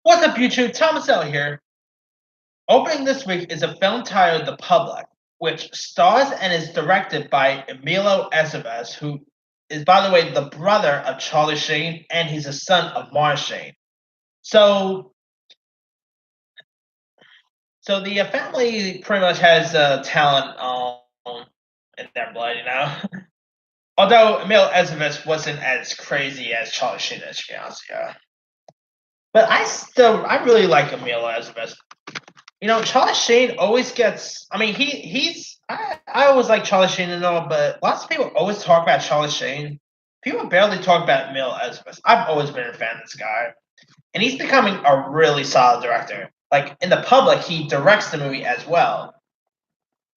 What's up, YouTube? Thomas L here. Opening this week is a film titled The Public, which stars and is directed by Emilio Estevez, who is, by the way, the brother of Charlie Sheen, and he's a son of Mara Sheen. So, so the family pretty much has talent in their blood, you know. Although Emilio Estevez wasn't as crazy as Charlie Sheen is, to be honest, yeah. But I really like Emilio Estevez. Charlie Sheen always gets. I mean, he's. I always like Charlie Sheen and all, but lots of people always talk about Charlie Sheen. People barely talk about Emil Ezra. I've always been a fan of this guy, and he's becoming a really solid director. Like in the public, he directs the movie as well.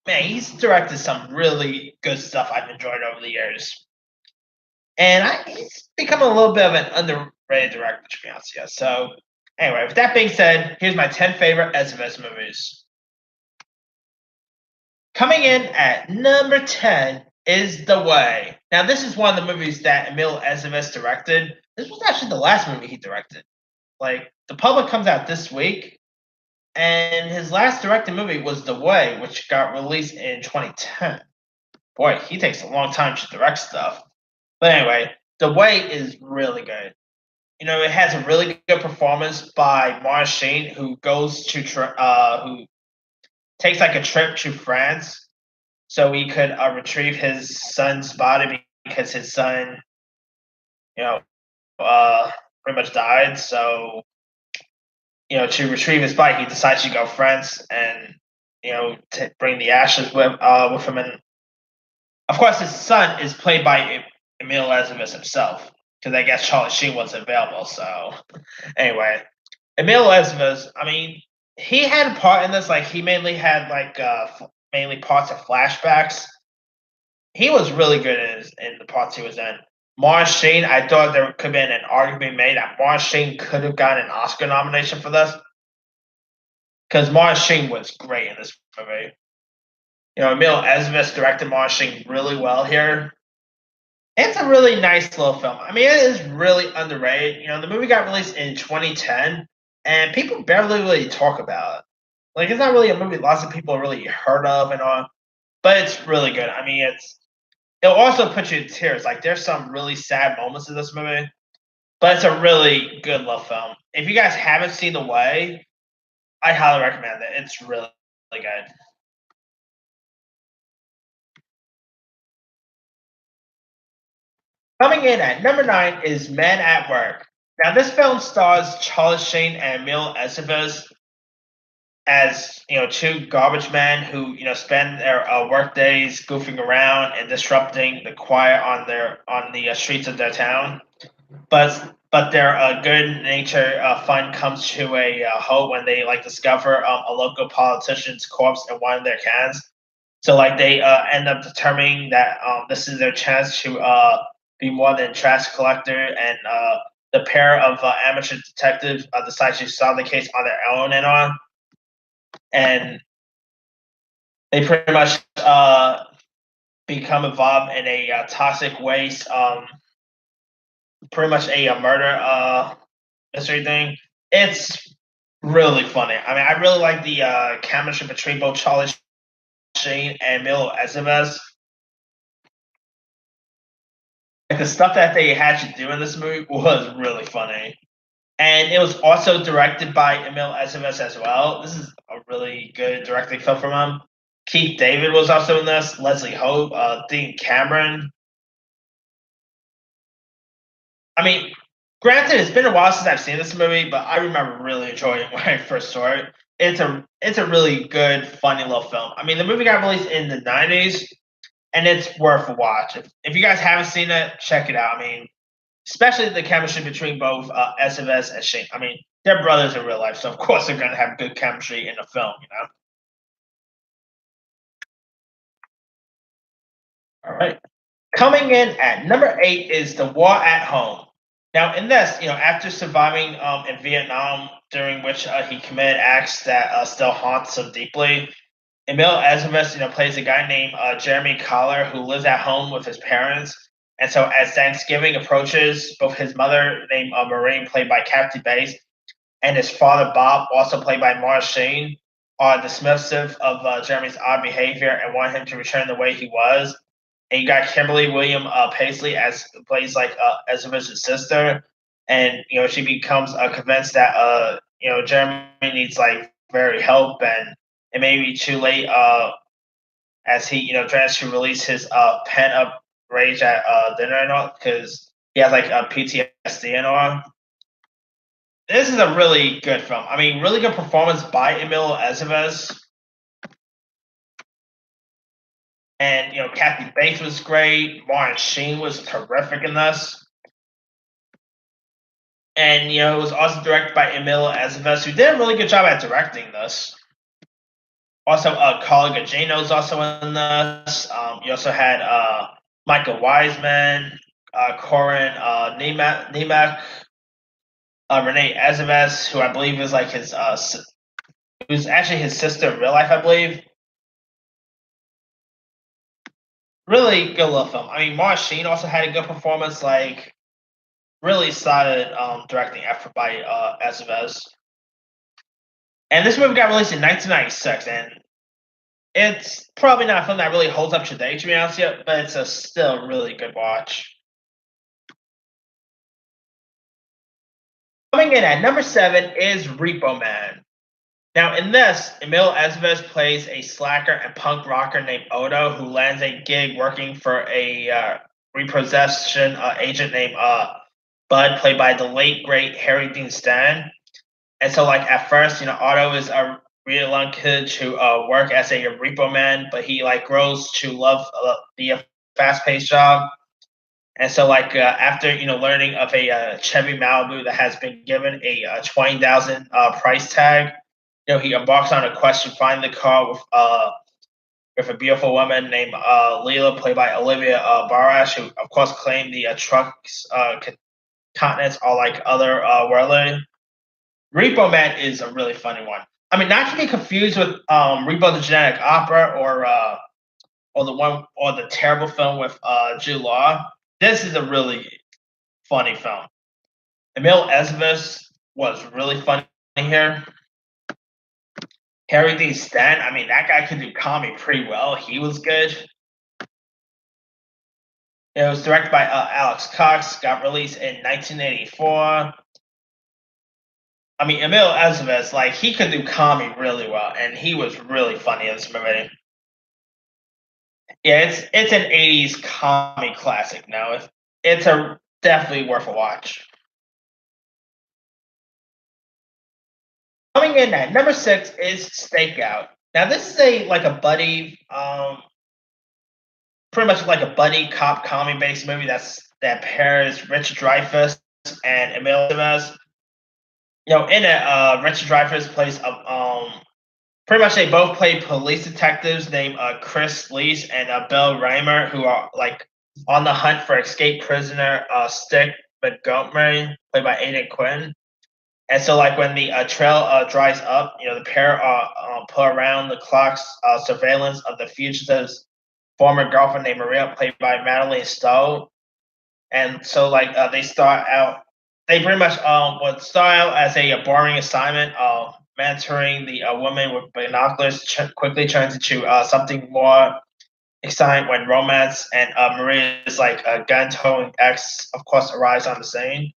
Man, he's directed some really good stuff I've enjoyed over the years, and he's become a little bit of an underrated director, to be honest. Yeah. So anyway, with that being said, here's my 10 favorite Ezra movies. Coming in at number 10 is The Way. Now, this is one of the movies that Emil Estevez directed. This was actually the last movie he directed. Like, The Public comes out this week, and his last directed movie was The Way, which got released in 2010. Boy, he takes a long time to direct stuff. But anyway, The Way is really good. It has a really good performance by Mara Sheen, who goes to who takes like a trip to France so he could retrieve his son's body because his son, you know, pretty much died. So, to retrieve his body, he decides to go France and to bring the ashes with him. And of course, his son is played by Emil Estevez himself because I guess Charlie Sheen wasn't available. So, anyway, Emil Estevez, I mean, he had a part in this. Like he mainly had mainly parts of flashbacks. He was really good in the parts he was in. Mara Sheen, I thought there could have been an argument made that Mara Sheen could have gotten an Oscar nomination for this because Mara Sheen was great in this movie. Emil Estevez directed Mara Sheen really well here. It's a really nice little film. I mean, it is really underrated. The movie got released in 2010, and people barely really talk about it. Like, it's not really a movie lots of people really heard of and all, but it's really good. I mean, it'll also put you in tears. Like, there's some really sad moments in this movie, but it's a really good love film. If you guys haven't seen The Way, I highly recommend it. It's really, really good. Coming in at number 9 is Men at Work. Now, this film stars Charlie Sheen and Emil Estevez as two garbage men who spend their work days goofing around and disrupting the quiet on the streets of their town. But their good nature fun comes to a halt when they discover a local politician's corpse in one of their cans. So they end up determining that this is their chance to be more than trash collector, and the pair of amateur detectives decide to solve the case on their own and on, and they pretty much become involved in a toxic waste, pretty much a murder mystery thing. It's really funny. I mean, I really like the chemistry between both Charlie Sheen and Emilio Estevez. Like the stuff that they had to do in this movie was really funny. And it was also directed by Emil Estevez as well. This is a really good directing film from him. Keith David was also in this. Leslie Hope, Dean Cameron. I mean, granted, it's been a while since I've seen this movie, but I remember really enjoying it when I first saw it. It's a really good, funny little film. I mean, the movie got released in the '90s, and it's worth a watch. If you guys haven't seen it, check it out. I mean, especially the chemistry between both Estevez and Shane. I mean, they're brothers in real life, so of course they're gonna have good chemistry in the film. All right. Coming in at number 8 is The War at Home. Now, in this, after surviving in Vietnam, during which he committed acts that still haunt so deeply, Emil Estevez, plays a guy named Jeremy Collar who lives at home with his parents. And so, as Thanksgiving approaches, both his mother, named Maureen, played by Kathy Bates, and his father Bob, also played by Martin Sheen, are dismissive of Jeremy's odd behavior and want him to return the way he was. And you got Kimberly William Paisley as plays like Ezra's sister, and she becomes convinced that Jeremy needs like very help, and it may be too late as he tries to release his pent up rage at dinner and all because he has like PTSD and all. This is a really good film. I mean, really good performance by Emilio Estevez. And Kathy Bates was great. Martin Sheen was terrific in this. And it was also directed by Emilio Estevez, who did a really good job at directing this. Also, Carla Gugino is also in this. You also had Michael Wiseman, Corin Nemec, Renee Estevez, who I believe is like his, who's actually his sister in real life, I believe. Really good little film. I mean, Martin Sheen also had a good performance, like really solid directing effort by Estevez. And this movie got released in 1996, and it's probably not a film that really holds up today, to be honest with you, but it's a still really good watch. Coming in at number 7 is Repo Man. Now, in this, Emil Estevez plays a slacker and punk rocker named Odo who lands a gig working for a repossession agent named Bud, played by the late, great Harry Dean Stanton. And so, like, at first, Otto is a reluctant to work as a repo man, but he, like, grows to love the fast-paced job. And so, like, after, learning of a Chevy Malibu that has been given a $20,000 price tag, he embarks on a quest to find the car with a beautiful woman named Leela, played by Olivia Barash, who of course claimed the truck's continents are like other worldly. Repo Man is a really funny one. I mean, not to be confused with Repo the Genetic Opera or the terrible film with Jude Law. This is a really funny film. Emil Estevez was really funny here. Harry Dean Stanton, I mean, that guy could do comedy pretty well. He was good. It was directed by Alex Cox, got released in 1984. I mean, Emil Estevez, like, he could do comedy really well, and he was really funny in this movie. Yeah, it's an 80s comedy classic now. It's a definitely worth a watch. Coming in at number 6 is Stakeout. Now, this is a buddy, pretty much like a buddy cop comedy based movie that pairs Richard Dreyfuss and Emil Estevez. In it, Richard Dreyfuss plays pretty much they both play police detectives named Chris Lees and Bill Reimer, who are like on the hunt for escaped prisoner Stick Montgomery, played by Aidan Quinn. And so, like, when the trail dries up, the pair put around the clock's surveillance of the fugitive's former girlfriend named Maria, played by Madeline Stowe. And so, like, they pretty much would start out as a boring assignment, mentoring the woman with binoculars quickly turns into something more exciting when romance and Maria's, like, a gun-toting ex, of course, arrives on the scene.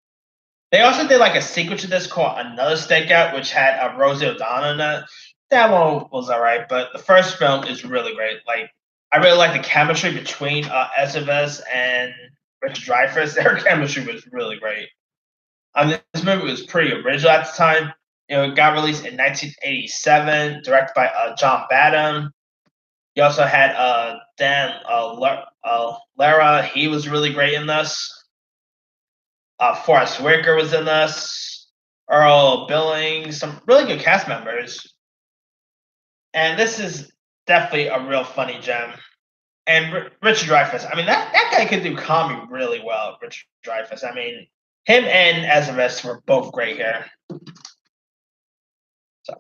They also did like a sequel to this called Another Stakeout, which had Rosie O'Donnell in it. That one was alright, but the first film is really great. Like, I really like the chemistry between Estevez and Richard Dreyfuss. Their chemistry was really great. This movie was pretty original at the time. It got released in 1987, directed by John Badham. You also had Dan Lara. He was really great in this. Forrest Whitaker was in this. Earl Billings, some really good cast members. And this is definitely a real funny gem. And Richard Dreyfuss, I mean, that guy could do comedy really well, Richard Dreyfuss. I mean, him and Estevez were both great here. So,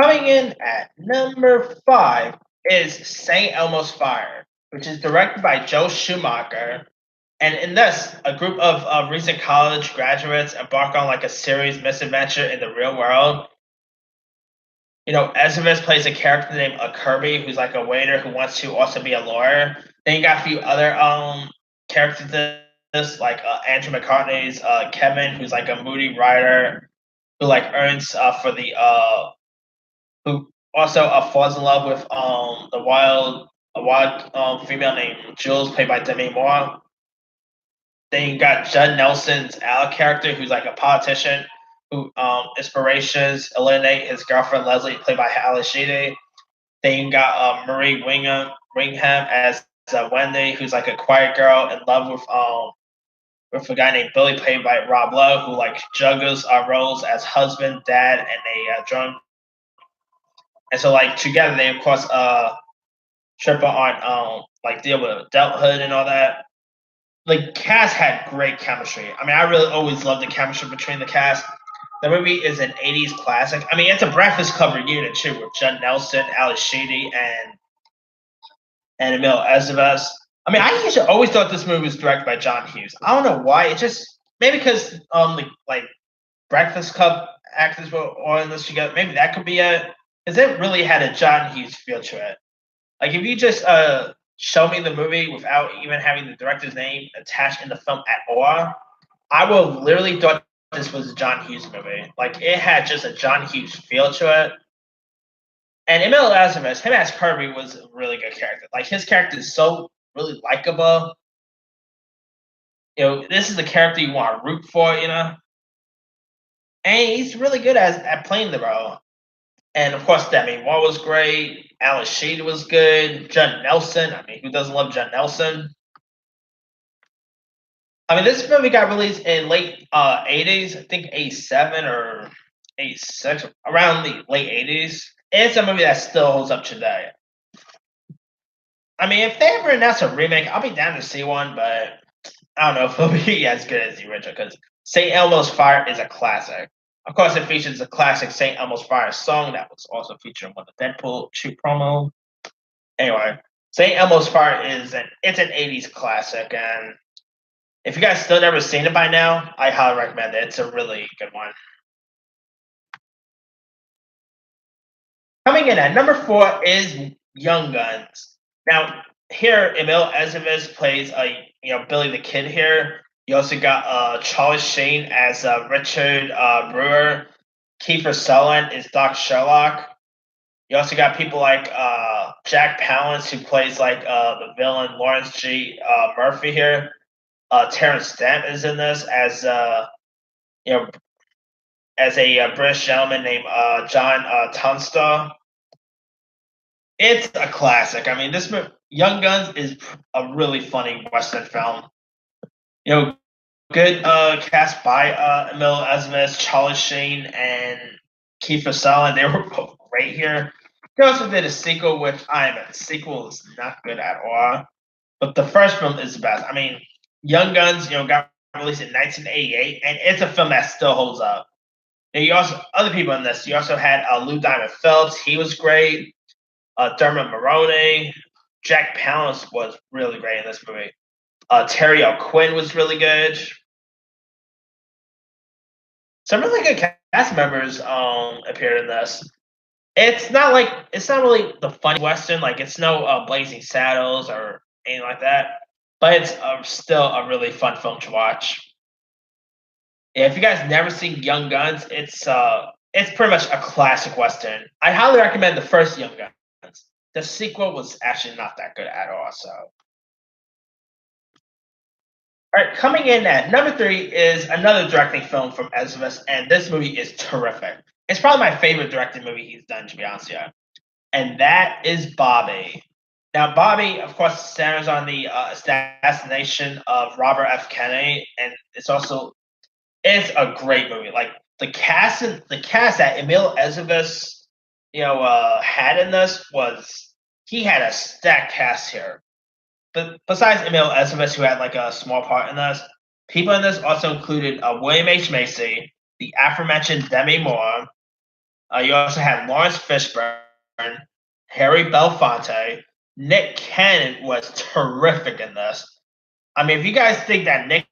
coming in at number 5 is St. Elmo's Fire, which is directed by Joe Schumacher. And in this, a group of recent college graduates embark on like a serious misadventure in the real world. Estevez plays a character named Kirby, who's like a waiter who wants to also be a lawyer. Then you got a few other characters in this, like Andrew McCartney's Kevin, who's like a moody writer who like earns for the who also falls in love with the wild female named Jules, played by Demi Moore. Then you got Judd Nelson's Al character, who's like a politician who inspirations eliminate his girlfriend Leslie, played by Alice Sheedy. Then you got Marie Wingham as Wendy, who's like a quiet girl in love with a guy named Billy, played by Rob Lowe, who like juggles roles as husband, dad, and a drunk. And so like together they of course triple on like deal with adulthood and all that. The cast had great chemistry. I mean, I really always loved the chemistry between the cast. The movie is an '80s classic. I mean, it's a Breakfast Club reunion too, with Judd Nelson, Alex Sheedy, and Emilio Estevez. I mean, I usually always thought this movie was directed by John Hughes. I don't know why. It just maybe because like Breakfast Club actors were all in this together. Maybe that could be it. Because it really had a John Hughes feel to it. Like if you just show me the movie without even having the director's name attached in the film at all, I will literally thought this was a John Hughes movie. Like it had just a John Hughes feel to it. And Emilio Estevez, him as Kirby, was a really good character. Like his character is so really likable. This is the character you want to root for. And he's really good at playing the role. And of course, Demi Moore was great. Alice Sheedy was good. Judd Nelson. I mean, who doesn't love Judd Nelson? I mean, this movie got released in late '80s. I think '87 or '86, around the late '80s. It's a movie that still holds up today. I mean, if they ever announce a remake, I'll be down to see one, but I don't know if it'll be as good as the original because St. Elmo's Fire is a classic. Of course, it features the classic St. Elmo's Fire song that was also featured in one of the Deadpool 2 promo. Anyway, St. Elmo's Fire it's an '80s classic, and if you guys still never seen it by now, I highly recommend it. It's a really good one. Coming in at number 4 is Young Guns. Now, here Emil Estevez plays Billy the Kid here. You also got Charlie Sheen as Richard Brewer. Kiefer Sutherland is Doc Sherlock. You also got people like Jack Palance, who plays like the villain Lawrence G. Murphy here. Terrence Stamp is in this as you know as a British gentleman named John Tunstall. It's a classic. I mean, Young Guns is a really funny Western film. You know, good cast by Emil Estevez, Charlie Sheen, and Kiefer Sutherland. They were both great here. They also did a sequel, which the sequel is not good at all. But the first film is the best. I mean, Young Guns, got released in 1988, and it's a film that still holds up. And you also other people in this. You also had Lou Diamond Phillips. He was great. Dermot Mulroney. Jack Palance was really great in this movie. Terry O'Quinn was really good. Some really good cast members appeared in this. It's not really the funny western. Like it's no Blazing Saddles or anything like that. But it's still a really fun film to watch. Yeah, if you guys never seen Young Guns, it's pretty much a classic western. I highly recommend the first Young Guns. The sequel was actually not that good at all. So, all right, coming in at number 3 is another directing film from Estevez, and this movie is terrific. It's probably my favorite directing movie he's done, to be honest with you. And that is Bobby. Now, Bobby, of course, centers on the assassination of Robert F. Kennedy, and it's a great movie. Like the cast that Emil Estevez, had in this he had a stacked cast here. But besides Emil Estevez, who had like a small part in this, people in this also included William H Macy, the aforementioned Demi Moore. You also had Lawrence Fishburne, Harry Belafonte. Nick Cannon was terrific in this. I mean, if you guys think that Nick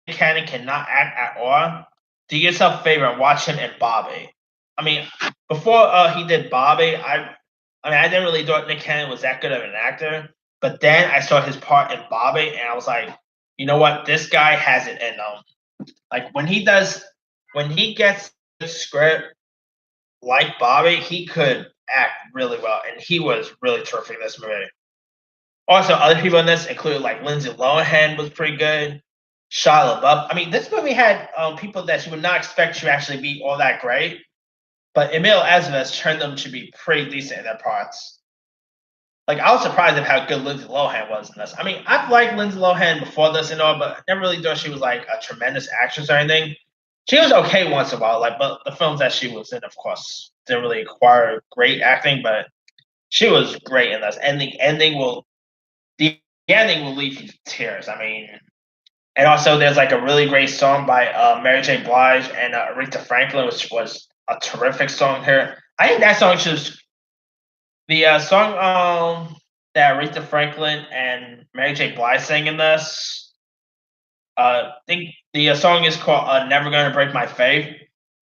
Cannon cannot act at all, do yourself a favor and watch him in Bobby. I mean, before he did Bobby, I didn't really thought Nick Cannon was that good of an actor, but then I saw his part in Bobby, and I was like, you know what, this guy has it in him. Like when he gets the script like Bobby, he could act really well, and he was really terrific in this movie. Also, other people in this included like Lindsay Lohan was pretty good. Shia LaBeouf. I mean, this movie had people that you would not expect to actually be all that great, but Emilio Estevez turned them to be pretty decent in their parts. Like I was surprised at how good Lindsay Lohan was in this. I mean, I've liked Lindsay Lohan before this and all, but I never really thought she was like a tremendous actress or anything. She was okay once in a while, like, but the films that she was in, of course, didn't really require great acting, but she was great in this. And the ending will leave you to tears. I mean, and also there's like a really great song by Mary J. Blige and Aretha Franklin, which was a terrific song here. I think that song should the song that Aretha Franklin and Mary J. Blige sang in this. I think the song is called "Never Gonna Break My Faith."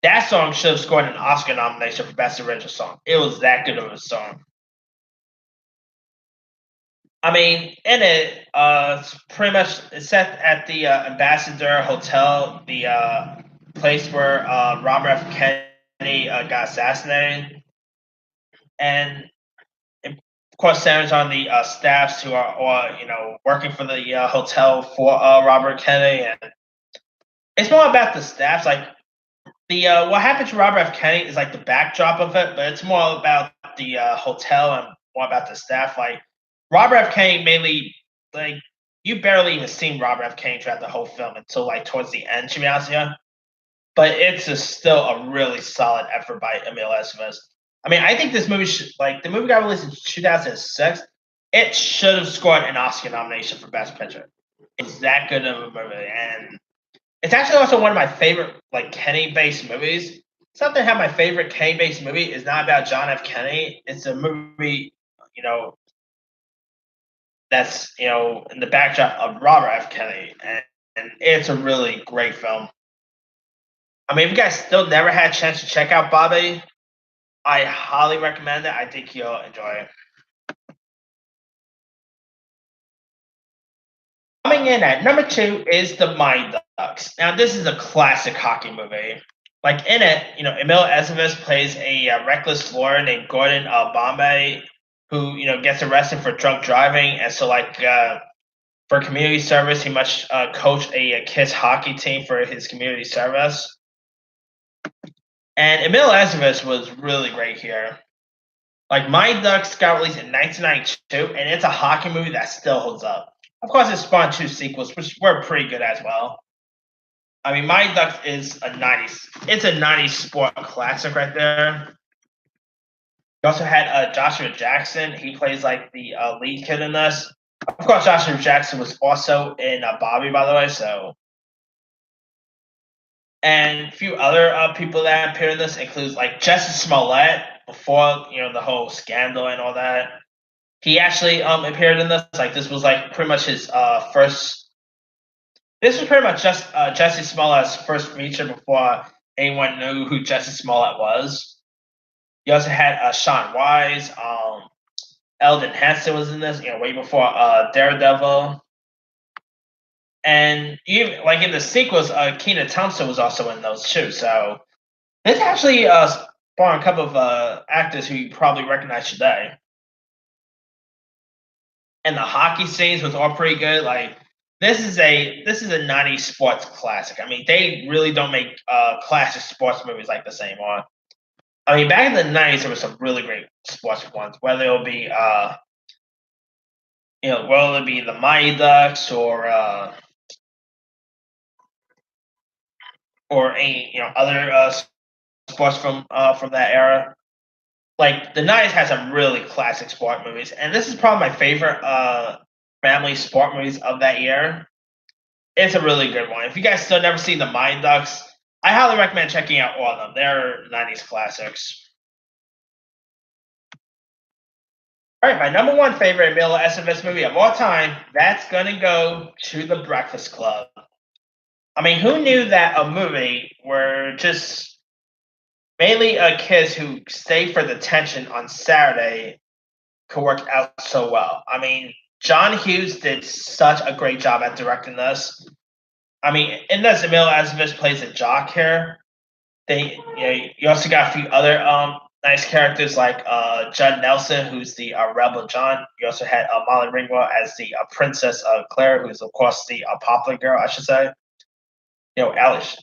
That song should have scored an Oscar nomination for Best Original Song. It was that good of a song. I mean, in it, it's pretty much it's set at the Ambassador Hotel, the place where Robert F. Kennedy got assassinated, and it, of course centers on the staffs who are all working for the hotel for Robert Kennedy, and it's more about the staffs. Like the what happened to Robert F. Kennedy is like the backdrop of it, but it's more about the hotel and more about the staff. Like Robert F. Kennedy mainly, like you barely even seen Robert F. Kennedy throughout the whole film until like towards the end, to be honest with you. But still a really solid effort by Emil Estevez. I mean, I think this movie the movie got released in 2006. It should have scored an Oscar nomination for Best Picture. It's that good of a movie, and it's actually also one of my favorite like Kennedy-based movies. Something how my favorite Kennedy-based movie is not about John F. Kennedy. It's a movie, you know, that's in the backdrop of Robert F. Kennedy, and it's a really great film. I mean, if you guys still never had a chance to check out Bobby, I highly recommend it. I think you'll enjoy it. Coming in at number 2 is The Mighty Ducks. Now, this is a classic hockey movie. Like in it, Emil Estevez plays a reckless lawyer named Gordon Bombay, who gets arrested for drunk driving, and so for community service, he must coach a kids hockey team for his community service. And Emil Estevez was really great here. Like My Ducks got released in 1992, and it's a hockey movie that still holds up. Of course, it spawned 2 sequels, which were pretty good as well. I mean, My Ducks is it's a 90s sport classic right there. You also had Joshua Jackson. He plays like the lead kid in this. Of course, Joshua Jackson was also in Bobby, by the way. So, and a few other people that appear in this includes like Jesse Smollett before the whole scandal and all that. He actually appeared in this. Like this was like pretty much his first. This was pretty much just Jesse Smollett's first feature before anyone knew who Jesse Smollett was. You also had Sean Wise. Eldon Henson was in this, way before Daredevil. And even like in the sequels, Keena Thompson was also in those too. So this actually spawned a couple of actors who you probably recognize today. And the hockey scenes was all pretty good. Like this is a 90s sports classic. I mean, they really don't make classic sports movies like this anymore. I mean, back in the 90s, there were some really great sports ones, whether it'll be whether it be the Mighty Ducks or any other sports from that era. Like the '90s had some really classic sport movies, and this is probably my favorite family sport movies of that year. It's a really good one. If you guys still never seen the Mighty Ducks, I highly recommend checking out all of them. They're '90s classics. All right, my number one favorite Emilio Estevez movie of all time, that's going to go to The Breakfast Club. I mean, who knew that a movie where just mainly kids who stay for the tension on Saturday could work out so well? I mean, John Hughes did such a great job at directing this. I mean, in this, Emilio Estevez plays a jock here. You also got a few other nice characters like Judd Nelson, who's the Rebel John. You also had Molly Ringwald as the Princess Claire, who's of course the popular girl, I should say. Alice.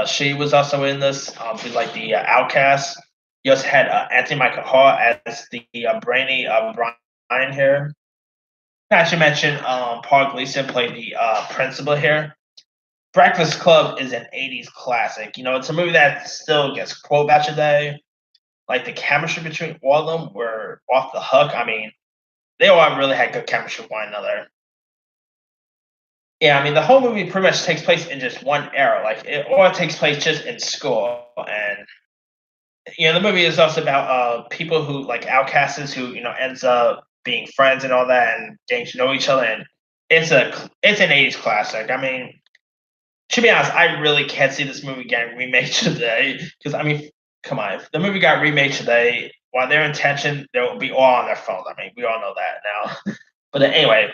She was also in this. She's like the outcast. You also had Anthony Michael Hall as the brainy Brian here. I should mention Paul Gleason played the principal here. Breakfast Club is an 80s classic. It's a movie that still gets quoted about today. Like the chemistry between all of them were off the hook. I mean, they all really had good chemistry with one another. Yeah, I mean, the whole movie pretty much takes place in just one era. Like, it all takes place just in school. And, the movie is also about people who, like, outcasts who, ends up being friends and all that and getting to know each other. And it's an 80s classic. I mean, to be honest, I really can't see this movie getting remade today. Because, I mean, come on. If the movie got remade today, while their intention, they will be all on their phones. I mean, we all know that now. But anyway,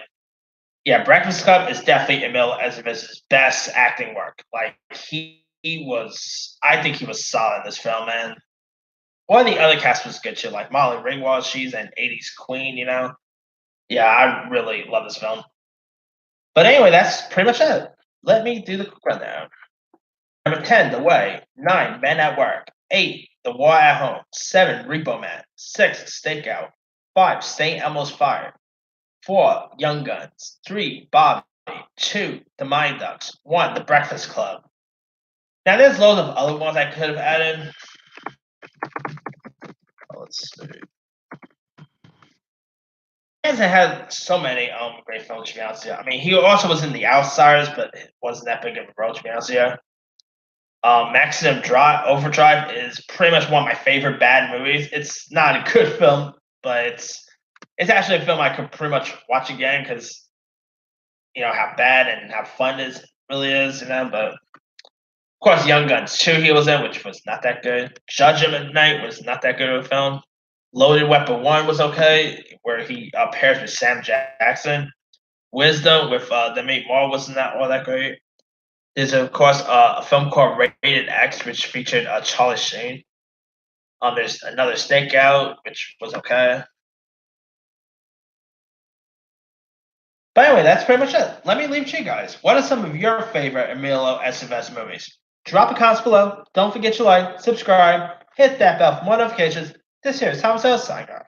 yeah, Breakfast Club is definitely Emil Ezevez's best acting work. Like he was, I think he was solid in this film, man. One of the other cast was good too, like Molly Ringwald. She's an '80s queen, Yeah, I really love this film. But anyway, that's pretty much it. Let me do the quick rundown. Number 10, The Way. 9, Men at Work. 8, The War at Home. 7, Repo Man. 6, Stakeout. 5, St. Elmo's Fire. 4, Young Guns. 3, Bobby. 2, The Mind Ducks. 1, The Breakfast Club. Now, there's loads of other ones I could have added. Let's see. He hasn't had so many great films, to be honest with you. I mean, he also was in The Outsiders, but it wasn't that big of a role, to be honest with you. Maximum Overdrive is pretty much one of my favorite bad movies. It's not a good film, but it's actually a film I could pretty much watch again because how bad and how fun it really is, But of course, Young Guns 2 he was in, which was not that good. Judgment Night was not that good of a film. Loaded Weapon 1 was okay, where he pairs with Sam Jackson. Wisdom with Demi Moore was not all that great. There's, of course, a film called Rated X, which featured Charlie Sheen. There's another Stakeout, which was okay. But anyway, that's pretty much it. Let me leave to you guys. What are some of your favorite Emilio Estevez movies? Drop a comment below. Don't forget to like, subscribe, hit that bell for more notifications. This here is Thomas L. signing off.